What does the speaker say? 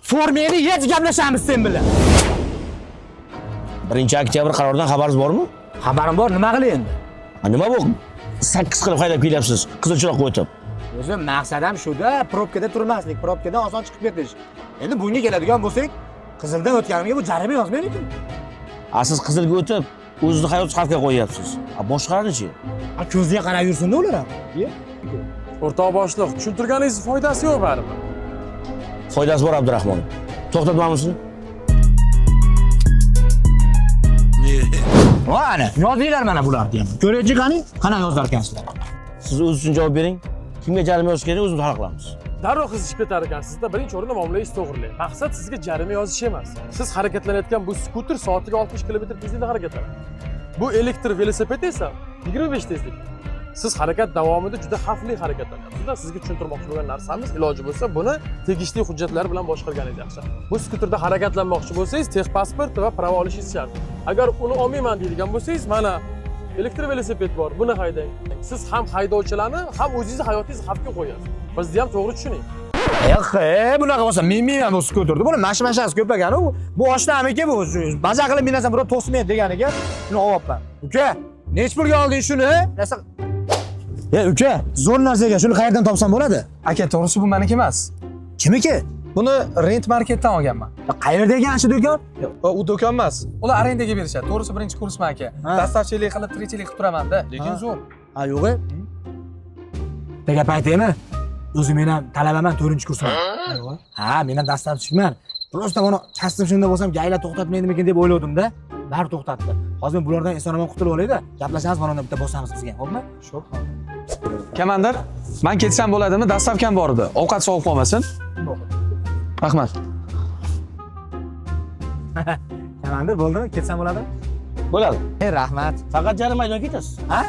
Formeni hech gaplashamiz sen bilan. 1-oktyabr qaroridan xabaringiz bormi? Xabarim bor, nima qilay endi? Nima bu? 8 qilib haydab kelyapsiz, qizil chiroqqa o'tib. O'zim maqsadim shuda, probkada turmaslik, probkadan oson chiqib ketish. Endi bunga keladigan bo'lsak, qizildan o'tganimga bu jarima yozmaylik. Siz qizilga o'tib, o'zingizni hayot xavfga qo'yapsiz. Boshqalarni-chi? Ko'ziga qarab yursin-da ular ham. O'rtoq boshliq, tushuntirganingiz foydasi yo'q baribir. Foydasi bor Abdurahmon. To'xtatmamizmi? Mana, yozinglar mana bularni ham. Ko'raychi qani? Qanaqa yozar ekansizlar? Siz o'zingiz uchun javob bering. Kimga jarima yozish kerak, o'zimiz hal qilamiz. Darrov qiz chiqib ketar ekansizda, birinchi o'rinda muomalangizni to'g'rilang. Maqsad sizga jarima yozish emas. Siz harakatlanayotgan bu skuter soatiga 60 km tezlikda harakatlanadi. Bu elektr velosiped esa 25 tezlik. Siz harakat davomida juda xavfli harakatlanyapsiz. Sizga tushuntirmoqchi bo'lgan narsamiz, iloji bo'lsa, buni tegishli hujjatlar bilan boshqarganingiz yaxshi. Bu skuterda harakatlanmoqchi bo'lsangiz, texpasport va pravo olishingiz shart. Agar uni olmayman deydigan bo'lsangiz, mana elektr velosiped bor, buni haydang. Siz ham haydovchilarni, ham o'zingizni hayotingizni xavfga qo'yasiz. Bizni ham to'g'ri tushuning. Bunaqa bo'lsa, men ham bu skuterda buni mashmashasi ko'pagani u. Bu oshnamiki bu. Baza qilib minasam, birov to'smaydi deganiga, shuni olyapman. Uka, nech pulga olding shuni? Uka, zo'r narsaga shuni qayerdan topsam bo'ladi? Aka, to'g'risi bu meniki emas. Kimiki? Buni rent marketdan olganman. Qayerda ekan shu do'kon? U do'kon emas. Ular arendaga berishadi. To'g'risi birinchi kursman aka. Dastavchilik qilib, tirikchilik qilib turaman-da, lekin zo'r. Yo'q. Nega paytaymi? O'zim men ham talabaman, 4-kursman. Men ham dastavchiman. Prosta mana kasbim shunda bo'lsam, gayla to'xtatmaydimikin deb o'yladim-da. Bari to'xtatdi. Hozir bulardan eson-omon qutulib olayda. Gaplashamiz, mana unda bitta bosamiz bizga, xo'pmi? Sho'p. Komandir, men ketsam bo'ladimi? Dastavkam bor edi. Ovqat sovib qolmasin. Rahmat. Komandir, bo'ldimi? Ketsam bo'ladimi? Bo'ladi. Rahmat. Faqat jarima maydonga ketasiz. Ha?